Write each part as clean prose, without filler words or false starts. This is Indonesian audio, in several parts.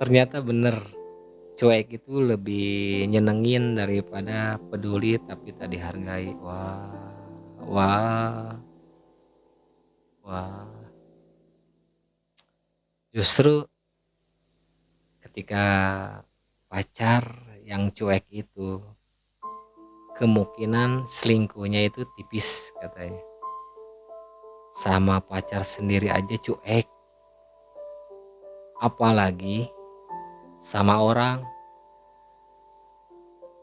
Ternyata bener, cuek itu lebih nyenengin daripada peduli tapi tak dihargai. Wah, wah, wah. Justru ketika pacar yang cuek itu, kemungkinan selingkuhnya itu tipis katanya. Sama pacar sendiri aja cuek, apalagi sama orang.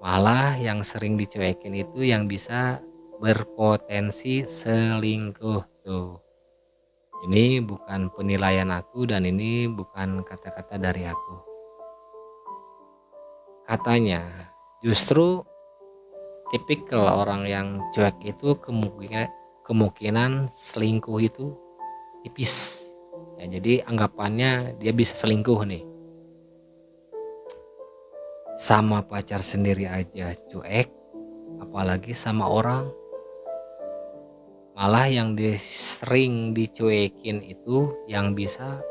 Malah yang sering dicuekin itu yang bisa berpotensi selingkuh tuh. Ini bukan penilaian aku dan ini bukan kata-kata dari aku. Katanya justru tipikal orang yang cuek itu kemungkinan selingkuh itu tipis. Ya, jadi anggapannya dia bisa selingkuh nih. Sama pacar sendiri aja cuek, apalagi sama orang. Malah yang sering dicuekin itu yang bisa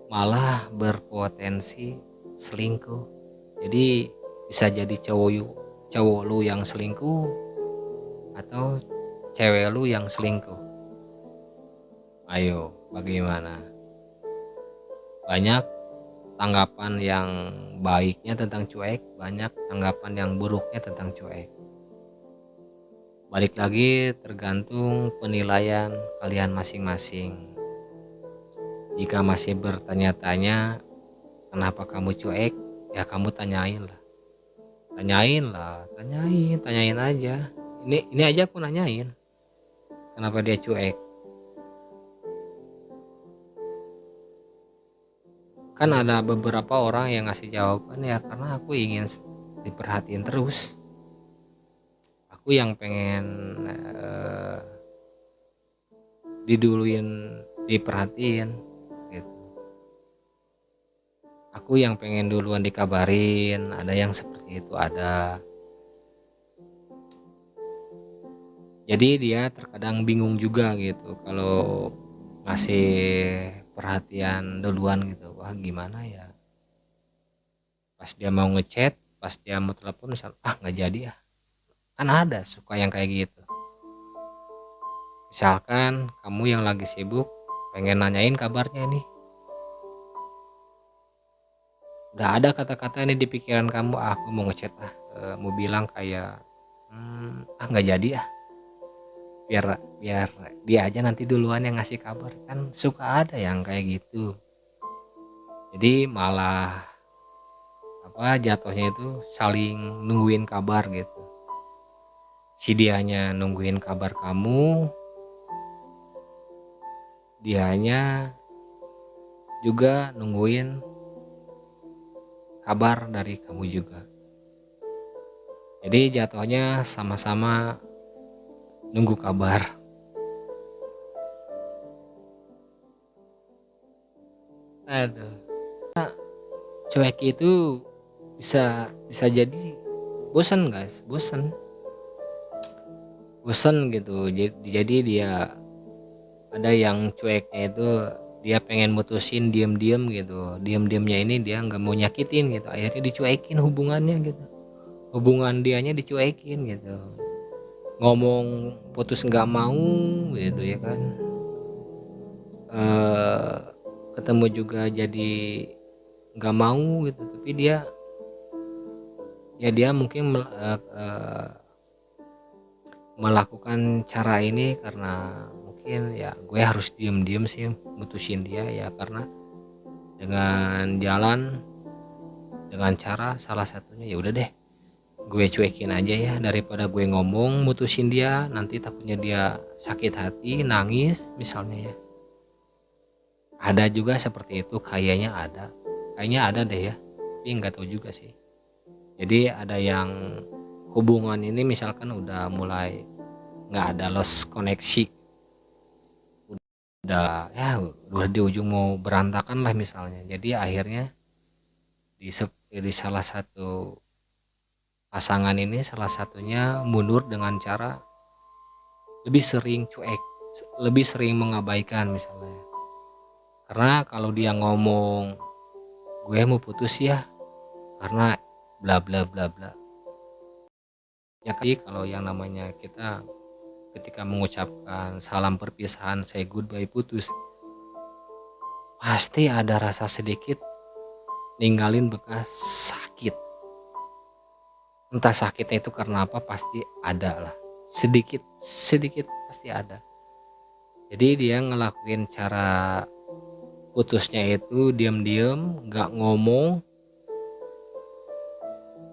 malah berpotensi selingkuh. Jadi bisa jadi cowok lu yang selingkuh atau cewek lu yang selingkuh. Ayo, bagaimana? Banyak tanggapan yang baiknya tentang cuek, banyak tanggapan yang buruknya tentang cuek. Balik lagi tergantung penilaian kalian masing-masing. Jika masih bertanya-tanya kenapa kamu cuek, ya kamu tanyain lah. Tanyain aja. Ini aja aku nanyain. Kenapa dia cuek? Kan ada beberapa orang yang ngasih jawaban ya karena aku ingin diperhatiin terus. Aku yang pengen diduluin, diperhatiin gitu. Aku yang pengen duluan dikabarin, ada yang seperti itu ada. Jadi dia terkadang bingung juga gitu kalau ngasih perhatian duluan gitu. Wah gimana ya? Pas dia mau ngechat, pas dia mau telepon misal, nggak jadi ya. Kan ada suka yang kayak gitu. Misalkan kamu yang lagi sibuk pengen nanyain kabarnya nih, udah ada kata-kata ini di pikiran kamu, aku mau ngechat mau bilang kayak nggak jadi ya, biar dia aja nanti duluan yang ngasih kabar. Kan suka ada yang kayak gitu, jadi malah jatuhnya itu saling nungguin kabar gitu. Si dianya nungguin kabar kamu, dianya juga nungguin kabar dari kamu juga. Jadi jatuhnya sama-sama nunggu kabar. Aduh, cuek itu bisa jadi bosan guys, bosan gitu. Jadi dia ada yang cueknya itu dia pengen mutusin diem-diem gitu, diem-diemnya ini dia nggak mau nyakitin gitu, akhirnya dicuekin hubungannya gitu, hubungan dianya dicuekin gitu, ngomong putus nggak mau gitu ya kan, ketemu juga jadi nggak mau gitu, tapi dia mungkin melakukan cara ini karena mungkin ya gue harus diem-diem sih mutusin dia ya, karena dengan cara salah satunya ya udah deh gue cuekin aja ya, daripada gue ngomong mutusin dia nanti takutnya dia sakit hati nangis misalnya ya. Ada juga seperti itu, kayaknya ada deh ya, tapi nggak tahu juga sih. Jadi ada yang hubungan ini misalkan udah mulai nggak ada lost koneksi, udah di ujung mau berantakan lah misalnya, jadi akhirnya di salah satu pasangan ini salah satunya mundur dengan cara lebih sering cuek, lebih sering mengabaikan misalnya. Karena kalau dia ngomong gue mau putus ya karena bla bla bla bla. Ya kan kalau yang namanya kita ketika mengucapkan salam perpisahan, say goodbye, putus, pasti ada rasa sedikit ninggalin bekas sakit. Entah sakitnya itu karena apa, pasti ada lah. Sedikit pasti ada. Jadi dia ngelakuin cara putusnya itu diam-diam, gak ngomong,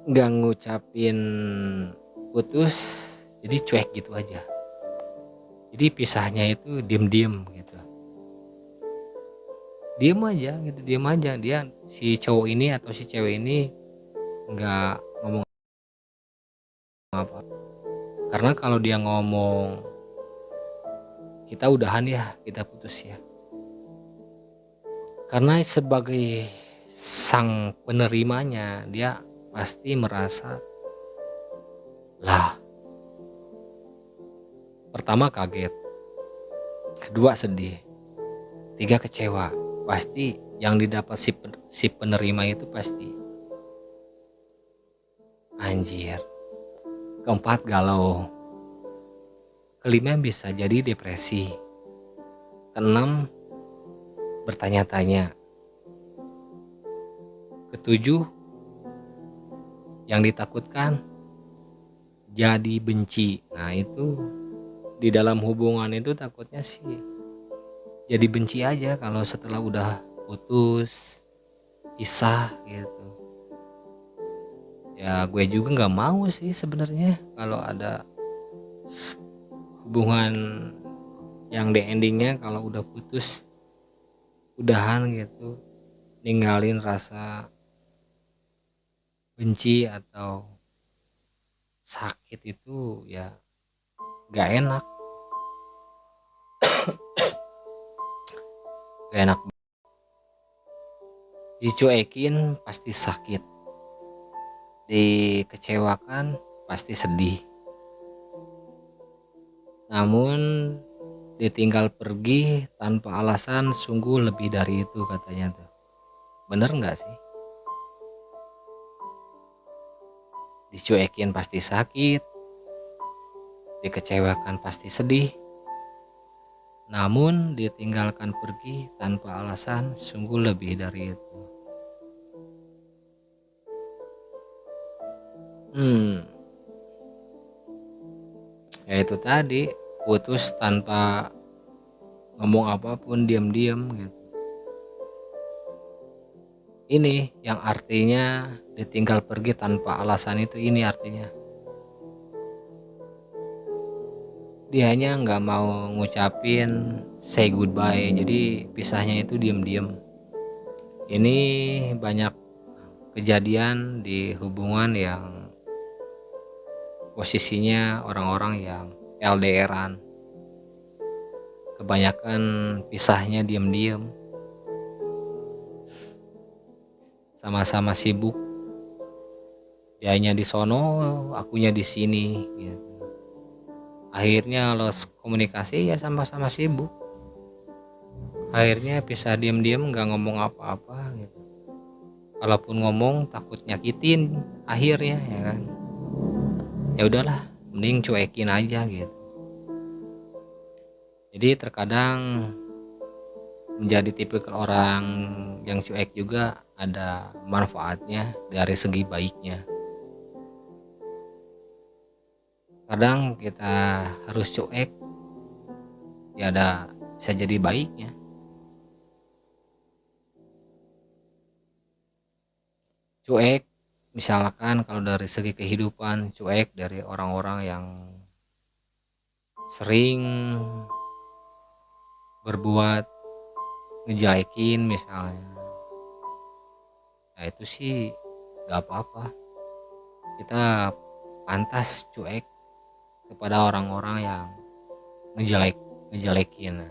gak ngucapin putus, jadi cuek gitu aja. Jadi pisahnya itu diem-diem gitu, diem aja gitu, diem aja. Dia si cowok ini atau si cewek ini nggak ngomong apa, karena kalau dia ngomong kita udahan ya, kita putus ya, karena sebagai sang penerimanya dia pasti merasa lah, pertama kaget, kedua sedih, tiga kecewa. Pasti yang didapat si penerima itu pasti anjir. Keempat galau, kelima bisa jadi depresi, keenam bertanya-tanya, ketujuh yang ditakutkan jadi benci. Nah itu di dalam hubungan itu takutnya sih jadi benci aja kalau setelah udah putus, pisah gitu. Ya gue juga nggak mau sih sebenarnya kalau ada hubungan yang di endingnya kalau udah putus, udahan gitu, ninggalin rasa benci atau sakit itu ya gak enak. Gak enak. Dicuekin pasti sakit, dikecewakan pasti sedih, namun ditinggal pergi tanpa alasan sungguh lebih dari itu katanya tuh. Bener gak sih? Dicuekin pasti sakit, dikecewakan pasti sedih, namun ditinggalkan pergi tanpa alasan sungguh lebih dari itu. Ya itu tadi, putus tanpa ngomong apapun, diam-diam gitu. Ini yang artinya ditinggal pergi tanpa alasan itu, ini artinya dia hanya nggak mau ngucapin say goodbye, jadi pisahnya itu diam-diam. Ini banyak kejadian di hubungan yang posisinya orang-orang yang LDRan, kebanyakan pisahnya diam-diam, sama-sama sibuk, dianya di sono, akunya di sini gitu. Akhirnya los komunikasi ya sama-sama sibuk, akhirnya pisah diam-diam, nggak ngomong apa-apa gitu. Kalaupun ngomong takut nyakitin akhirnya, ya kan. Ya udahlah, mending cuekin aja gitu. Jadi terkadang menjadi tipikal orang yang cuek juga ada manfaatnya dari segi baiknya. Kadang kita harus cuek, ya ada bisa jadi baiknya. Cuek misalkan kalau dari segi kehidupan, cuek dari orang-orang yang sering berbuat ngejelekin misalnya. Nah itu sih gak apa-apa, kita pantas cuek kepada orang-orang yang ngejelekin.